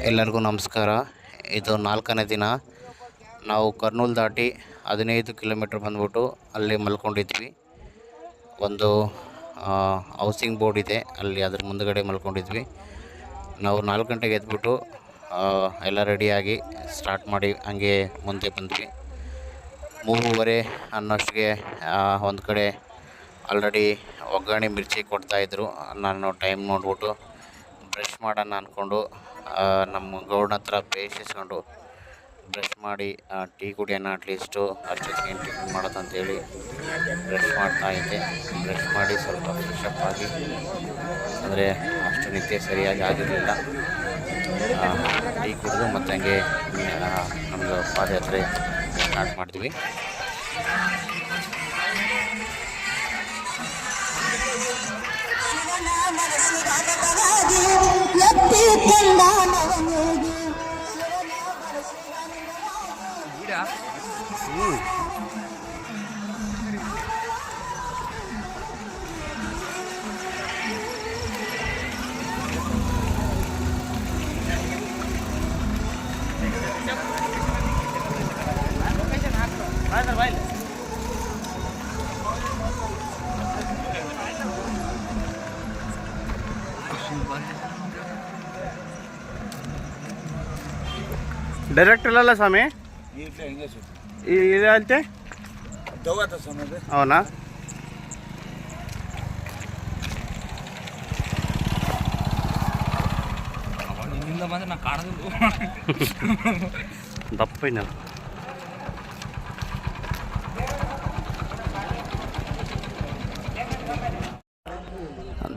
ಎಲ್ಲರಿಗೂ ನಮಸ್ಕಾರ. ಇದು 4ನೇ ದಿನ. ನಾವು ಕರ್ನೂಲ್ ದಾಟಿ 15 ಕಿಲೋಮೀಟ್ರ್ ಬಂದ್ಬಿಟ್ಟು ಅಲ್ಲಿ ಮಲ್ಕೊಂಡಿದ್ವಿ. ಒಂದು ಹೌಸಿಂಗ್ ಬೋರ್ಡ್ ಇದೆ, ಅಲ್ಲಿ ಅದ್ರ ಮುಂದುಗಡೆ ಮಲ್ಕೊಂಡಿದ್ವಿ. ನಾವು 4 ಗಂಟೆಗೆ ಎದ್ಬಿಟ್ಟು ಎಲ್ಲ ರೆಡಿಯಾಗಿ ಸ್ಟಾರ್ಟ್ ಮಾಡಿ ಹಂಗೆ ಮುಂದೆ ಬಂದ್ವಿ. 3:30 ಅನ್ನೋಷ್ಟಿಗೆ ಒಂದು ಕಡೆ ಆಲ್ರೆಡಿ ಒಗ್ಗರಣೆ ಮಿರ್ಚಿ ಕೊಡ್ತಾಯಿದ್ರು. ನಾನು ಟೈಮ್ ನೋಡ್ಬಿಟ್ಟು ಬ್ರಷ್ ಮಾಡೋಣ ಅಂದ್ಕೊಂಡು ನಮ್ಮ ಗೌಡ್ನ ಹತ್ರ ಬೇಯಿಸ್ಕೊಂಡು ಬ್ರಷ್ ಮಾಡಿ ಟೀ ಕುಡಿಯೋಣ ಅಟ್ಲೀಸ್ಟು, ಅಷ್ಟೊತ್ತಿಗೆ ಟಿಫಿನ್ ಮಾಡೋದಂತೇಳಿ ಬ್ರಷ್ ಮಾಡ್ತಾಯಿದ್ದೆ. ಬ್ರಷ್ ಮಾಡಿ ಸ್ವಲ್ಪ ಫ್ರೆಶಪ್ ಆಗಿ, ಅಂದರೆ ಅಷ್ಟು ನಿದ್ದೆ ಸರಿಯಾಗಿ ಆಗಿರಲಿಲ್ಲ. ಟೀ ಕುಡಿದು ಮತ್ತು ಹಂಗೆ ನಮ್ಮದು ಪಾದಯಾತ್ರೆ ಸ್ಟಾರ್ಟ್ ಮಾಡಿದ್ವಿ. ಡೈರೆಕ್ಟ್ ಇಲ್ಲಲ್ಲ ಸ್ವಾಮಿ, ಇದೆ ಅಂತೆ ಅವನಾ? ದಪ್ಪ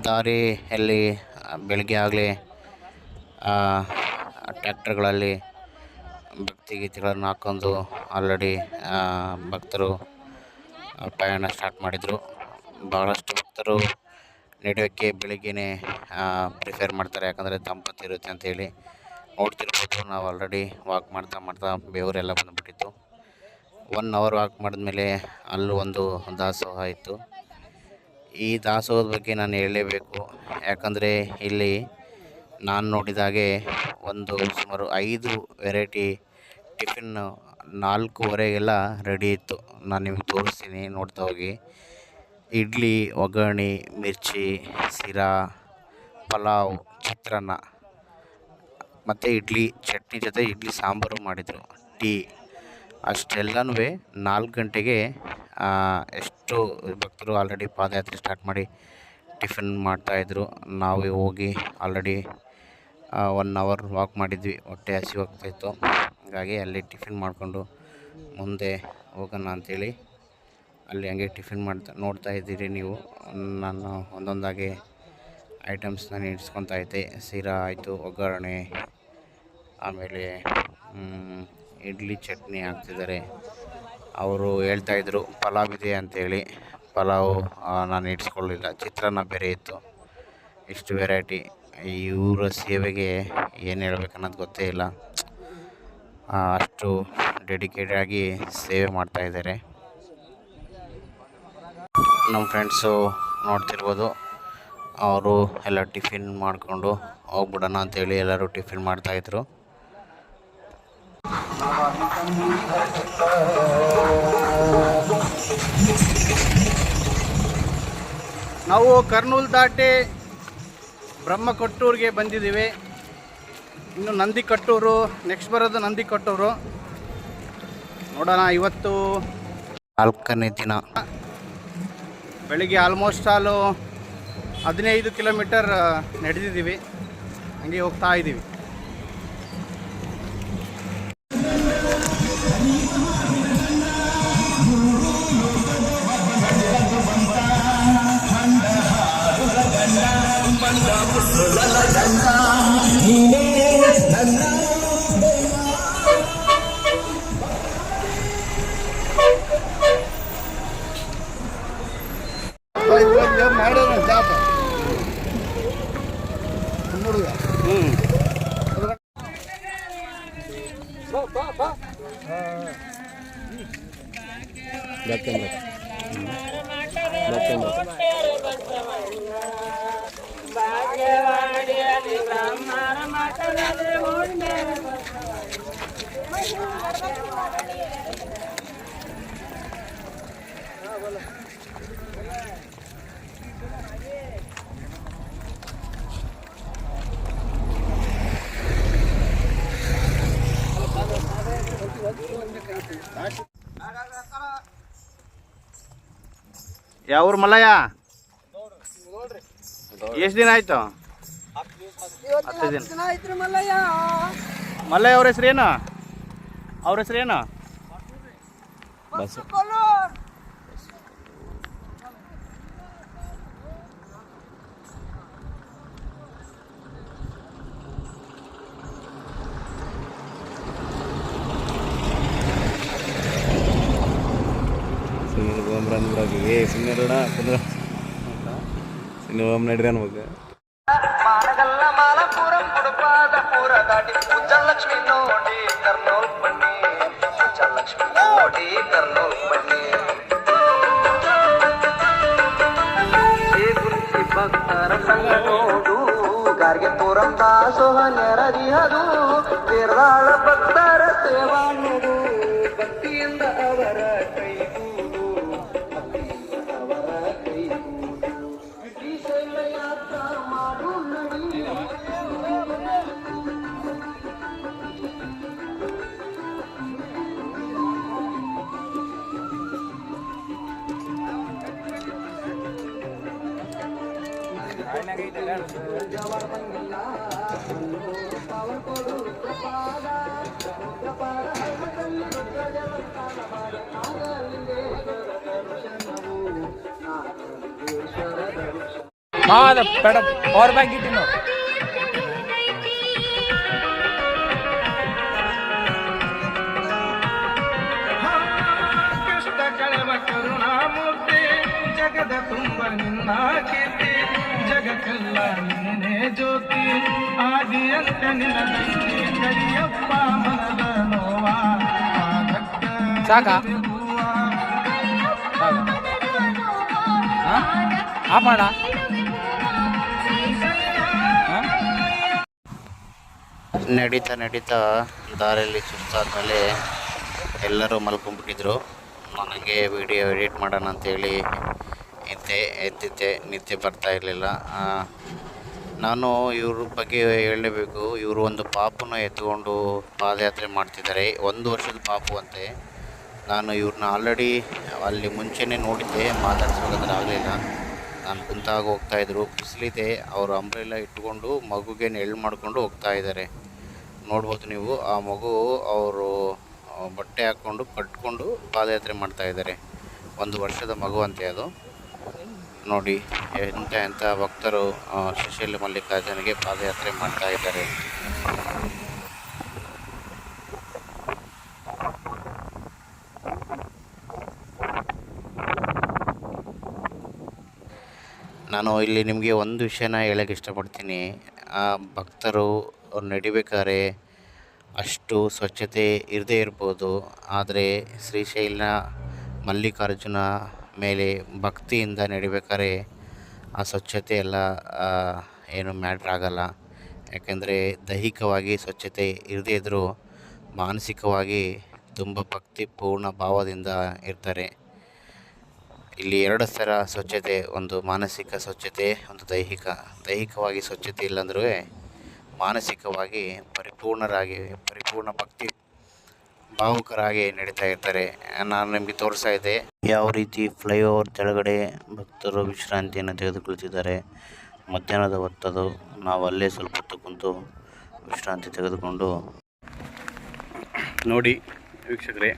ದಾರಿಯಲ್ಲಿ ಬೆಳಗ್ಗೆ ಆಗಲೇ ಟ್ರ್ಯಾಕ್ಟರ್ಗಳಲ್ಲಿ ಭಕ್ತಿಗೀತೆಗಳನ್ನು ಹಾಕ್ಕೊಂಡು ಆಲ್ರೆಡಿ ಭಕ್ತರು ಪ್ರಯಾಣ ಸ್ಟಾರ್ಟ್ ಮಾಡಿದರು. ಭಾಳಷ್ಟು ಭಕ್ತರು ನಡೆಯೋಕ್ಕೆ ಬೆಳಿಗ್ಗೆನೇ ಪ್ರಿಫೇರ್ ಮಾಡ್ತಾರೆ, ಯಾಕಂದರೆ ತಂಪತ್ತು ಇರುತ್ತೆ ಅಂಥೇಳಿ. ನೋಡ್ತಿರ್ಬೋದು, ನಾವು ಆಲ್ರೆಡಿ ವಾಕ್ ಮಾಡ್ತಾ ಬೆವರೆಲ್ಲ ಬಂದುಬಿಟ್ಟಿತ್ತು. 1 ಅವರ್ ವಾಕ್ ಮಾಡಿದ್ಮೇಲೆ ಅಲ್ಲೂ ಒಂದು ದಾಸೋಹ ಇತ್ತು. ಈ ದಾಸೋಹದ ಬಗ್ಗೆ ನಾನು ಹೇಳಲೇಬೇಕು, ಯಾಕಂದರೆ ಇಲ್ಲಿ ನಾನು ನೋಡಿದಾಗೆ ಒಂದು ಸುಮಾರು 5 ವೆರೈಟಿ ಟಿಫಿನ್ 4:30 ರೆಡಿ ಇತ್ತು. ನಾನು ನಿಮಗೆ ತೋರಿಸ್ತೀನಿ, ನೋಡ್ತಾ ಹೋಗಿ. ಇಡ್ಲಿ, ಒಗ್ಗರಣೆ, ಮಿರ್ಚಿ, ಶಿರಾ, ಪಲಾವ್, ಚಿತ್ರಾನ್ನ ಮತ್ತು ಇಡ್ಲಿ ಚಟ್ನಿ ಜೊತೆ ಇಡ್ಲಿ ಸಾಂಬಾರು ಮಾಡಿದರು. ಟೀ, ಅಷ್ಟೆಲ್ಲನೂ 4 ಗಂಟೆಗೆ ಎಷ್ಟು ಭಕ್ತರು ಆಲ್ರೆಡಿ ಪಾದಯಾತ್ರೆ ಸ್ಟಾರ್ಟ್ ಮಾಡಿ ಟಿಫಿನ್ ಮಾಡ್ತಾಯಿದ್ರು. ನಾವು ಹೋಗಿ ಆಲ್ರೆಡಿ 1 ಅವರ್ ವಾಕ್ ಮಾಡಿದ್ವಿ. ಹೊಟ್ಟೆ ಹಸಿವಾಗ್ತಾಯಿತ್ತು, ಹಾಗಾಗಿ ಅಲ್ಲಿ ಟಿಫಿನ್ ಮಾಡಿಕೊಂಡು ಮುಂದೆ ಹೋಗೋಣ ಅಂಥೇಳಿ ಅಲ್ಲಿ ಹಂಗೆ ಟಿಫಿನ್ ನೋಡ್ತಾ ಇದ್ದೀರಿ ನೀವು. ನಾನು ಒಂದೊಂದಾಗಿ ಐಟಮ್ಸ್ನ ಇಡ್ಸ್ಕೊತಾ ಇದ್ದೆ. ಶಿರಾ ಆಯಿತು, ಒಗ್ಗರಣೆ, ಆಮೇಲೆ ಇಡ್ಲಿ ಚಟ್ನಿ ಹಾಕ್ತಿದ್ದಾರೆ. ಅವರು ಹೇಳ್ತಾಯಿದ್ರು ಪಲಾವ್ ಇದೆ ಅಂಥೇಳಿ. ಪಲಾವು ನಾನು ಇಡ್ಸ್ಕೊಳ್ಳಿಲ್ಲ. ಚಿತ್ರಾನ್ನ ಬೇರೆ ಇತ್ತು. ಇಷ್ಟು ವೆರೈಟಿ. ಇವರ ಸೇವೆಗೆ ಏನು ಹೇಳ್ಬೇಕನ್ನೋದು ಗೊತ್ತೇ ಇಲ್ಲ. ಅಷ್ಟು ಡೆಡಿಕೇಟಾಗಿ ಸೇವೆ ಮಾಡ್ತಾಯಿದ್ದಾರೆ. ನಮ್ಮ ಫ್ರೆಂಡ್ಸು ನೋಡ್ತಿರ್ಬೋದು, ಅವರು ಎಲ್ಲ ಟಿಫಿನ್ ಮಾಡಿಕೊಂಡು ಹೋಗ್ಬಿಡೋಣ ಅಂಥೇಳಿ ಎಲ್ಲರೂ ಟಿಫಿನ್ ಮಾಡ್ತಾಯಿದ್ರು. ನಾವು ಕರ್ನೂಲ್ ದಾಟಿ ಬ್ರಹ್ಮಕೊಟ್ಟೂರಿಗೆ ಬಂದಿದ್ದೀವಿ. ಇನ್ನು ನಂದಿಕಟ್ಟೂರು ನೆಕ್ಸ್ಟ್ ಬರೋದು. ನಂದಿಕಟ್ಟೂರು ನೋಡೋಣ. ಇವತ್ತು 4ನೇ ದಿನ. ಬೆಳಿಗ್ಗೆ ಆಲ್ಮೋಸ್ಟ್ 15 ಕಿಲೋಮೀಟರ್ ನಡೆದಿದ್ದೀವಿ. ಹಂಗೆ ಹೋಗ್ತಾ ಇದ್ದೀವಿ. ಭಾಗ್ಯವಾಡಿಯಲ್ಲಿ ಬ್ರಹ್ಮರ ಮಠ ಯಾವ ಊರು ಮಲ್ಲಯ್ಯ? ಎಷ್ಟು ದಿನ ಆಯ್ತು? 10 ದಿನ ಆಯ್ತು. ಮಲ್ಲಯ್ಯ ಅವ್ರ ಹೆಸರೇನು? ಅವ್ರ ಹೆಸರೇನು? ಬಸ್. ನಡ್ರಿ ಅನ್ಬೇಕು. ಮಾನಗಲ್ಲ ಮಾಲಪುರಂ ಕುಡುಪಾದ ಪೂರ ದಾಟಿ ಉಜ್ಜಲಕ್ಷ್ಮಿ ನೋಡಿ ಕರ್ನೂಲ್ ಬನ್ನಿ, ಉಜ್ಜಲಕ್ಷ್ಮಿ ನೋಡಿ ಕರ್ನೂಲ್ ಬನ್ನಿ. ಗುರುಸಿ ಭಕ್ತರ ಸಂಗ ನೋಡು ಗಾರ್ಗೆಪುರಂ ದಾಸೋಹ ನೆರದಿಹದು, ಕೇರಳ ಭಕ್ತರ ಸೇವಾ ನೋಡು ಭಕ್ತಿಯಿಂದ ಅವರ ಕೈಗೂಡು, ಭಕ್ತಿಯಿಂದ ಅವರ ಕೈಗೂಡು. ಶ್ರೀಶೈಲ ಯಾತ್ರಾ ಮಾಡು ನಡಿ. और बैग गिटिनो ಕೃಷ್ಣ ಕಳವ ಕರುಣಾಮೂರ್ತಿ ಜಗದ ತುಂಬ ನಿನ್ನ ಕೀರ್ತಿ, ಜಗಕ್ಕೆಲ್ಲ ನೀನೇ ಜ್ಯೋತಿ, ಆದಿಯಂತ ನಿನ್ನದೈತಿ ಕರಿಯಪ್ಪ ಮನದ ನೋವ ಸಾಕಾ ಆಪಣ ನಡೀತಾ ನಡೀತಾ ದಾರಿಯಲ್ಲಿ ಸುಸ್ತಾದ್ಮೇಲೆ ಎಲ್ಲರೂ ಮಲ್ಕೊಂಡ್ಬಿಟ್ಟಿದ್ರು. ನನಗೆ ವಿಡಿಯೋ ಎಡಿಟ್ ಮಾಡೋಣ ಅಂತೇಳಿ ಎದ್ದಿದ್ದೆ, ನಿದ್ದೆ ಬರ್ತಾ ಇರಲಿಲ್ಲ. ನಾನು ಇವ್ರ ಬಗ್ಗೆ ಹೇಳಲೇಬೇಕು. ಇವರು ಒಂದು ಪಾಪುನ ಎತ್ಕೊಂಡು ಪಾದಯಾತ್ರೆ ಮಾಡ್ತಿದ್ದಾರೆ. 1 ವರ್ಷದ ಪಾಪು ಅಂತೆ. ನಾನು ಇವ್ರನ್ನ ಆಲ್ರೆಡಿ ಅಲ್ಲಿ ಮುಂಚೆನೇ ನೋಡಿದ್ದೆ, ಮಾತಾಡ್ಸೋದಾದ್ರೆ ಆಗಲಿಲ್ಲ. ನಾನು ಕುಂತಾಗ ಹೋಗ್ತಾಯಿದ್ರು, ಬಿಸಿಲಿದೆ. ಅವರು ಅಂಬ್ರೆಲ್ಲ ಇಟ್ಕೊಂಡು ಮಗುಗೆ ನೆರಳು ಮಾಡಿಕೊಂಡು ಹೋಗ್ತಾ ಇದ್ದಾರೆ. ನೋಡ್ಬೋದು ನೀವು, ಆ ಮಗು ಅವರು ಬಟ್ಟೆ ಹಾಕ್ಕೊಂಡು ಕಟ್ಕೊಂಡು ಪಾದಯಾತ್ರೆ ಮಾಡ್ತಾಯಿದ್ದಾರೆ. 1 ವರ್ಷದ ಮಗು ಅಂತೆ ಅದು. ನೋಡಿ ಎಂಥ ಭಕ್ತರು ಶ್ರೀಶೈಲ ಮಲ್ಲಿಕಾರ್ಜುನಿಗೆ ಪಾದಯಾತ್ರೆ ಮಾಡ್ತಾ ಇದ್ದಾರೆ. ನಾನು ಇಲ್ಲಿ ನಿಮಗೆ ಒಂದು ವಿಷಯನ ಹೇಳೋಕ್ಕೆ ಇಷ್ಟಪಡ್ತೀನಿ. ಆ ಭಕ್ತರು ಅವ್ರು ನಡಿಬೇಕಾದ್ರೆ ಅಷ್ಟು ಸ್ವಚ್ಛತೆ ಇರದೇ ಇರ್ಬೋದು, ಆದರೆ ಶ್ರೀಶೈಲ ಮಲ್ಲಿಕಾರ್ಜುನ ಮೇಲೆ ಭಕ್ತಿಯಿಂದ ನಡಿಬೇಕಾದ್ರೆ ಆ ಸ್ವಚ್ಛತೆ ಎಲ್ಲ ಏನು ಮ್ಯಾಟ್ರ್ ಆಗಲ್ಲ. ಯಾಕೆಂದರೆ ದೈಹಿಕವಾಗಿ ಸ್ವಚ್ಛತೆ ಇರದೇ ಇದ್ದರೂ ಮಾನಸಿಕವಾಗಿ ತುಂಬ ಭಕ್ತಿಪೂರ್ಣ ಭಾವದಿಂದ ಇರ್ತಾರೆ. ಇಲ್ಲಿ 2 ಥರ ಸ್ವಚ್ಛತೆ, ಒಂದು ಮಾನಸಿಕ ಸ್ವಚ್ಛತೆ, ಒಂದು ದೈಹಿಕವಾಗಿ ಸ್ವಚ್ಛತೆ ಇಲ್ಲಾಂದ್ರೂ ಮಾನಸಿಕವಾಗಿ ಪರಿಪೂರ್ಣ ಭಕ್ತಿ ಭಾವುಕರಾಗಿ ನಡೀತಾ ಇರ್ತಾರೆ. ನಾನು ನಿಮಗೆ ತೋರಿಸ್ತಾ ಇದ್ದೆ ಯಾವ ರೀತಿ ಫ್ಲೈಓವರ್ ಕೆಳಗಡೆ ಭಕ್ತರು ವಿಶ್ರಾಂತಿಯನ್ನು ತೆಗೆದುಕೊಳ್ತಿದ್ದಾರೆ. ಮಧ್ಯಾಹ್ನದ ಹೊತ್ತದು. ನಾವು ಅಲ್ಲೇ ಸ್ವಲ್ಪ ಹೊತ್ತು ಕುಂತು ವಿಶ್ರಾಂತಿ ತೆಗೆದುಕೊಂಡು ನೋಡಿ ವೀಕ್ಷಕರೇ,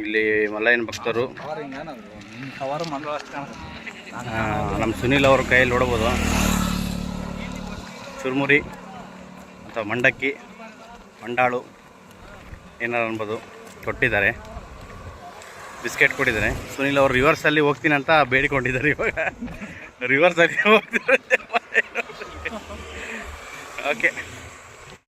ಇಲ್ಲಿ ಮಲ್ಲಯ್ಯನ ಭಕ್ತರು ನಮ್ಮ ಸುನೀಲ್ ಅವ್ರ ಕೈಯಲ್ಲಿ ನೋಡ್ಬೋದು ಚುರುಮುರಿ ಅಥವಾ ಮಂಡಕ್ಕಿ, ಮಂಡಾಳು ಏನಾರು ಅನ್ಬೋದು ಕೊಟ್ಟಿದ್ದಾರೆ. ಬಿಸ್ಕೆಟ್ ಕೊಟ್ಟಿದ್ದಾರೆ. ಸುನೀಲ್ ಅವರು ರಿವರ್ಸಲ್ಲಿ ಹೋಗ್ತೀನಿ ಅಂತ ಬೇಡಿಕೊಂಡಿದ್ದಾರೆ. ಇವಾಗ ರಿವರ್ಸಲ್ಲಿ ಹೋಗ್ತಾರೆ. ಓಕೆ.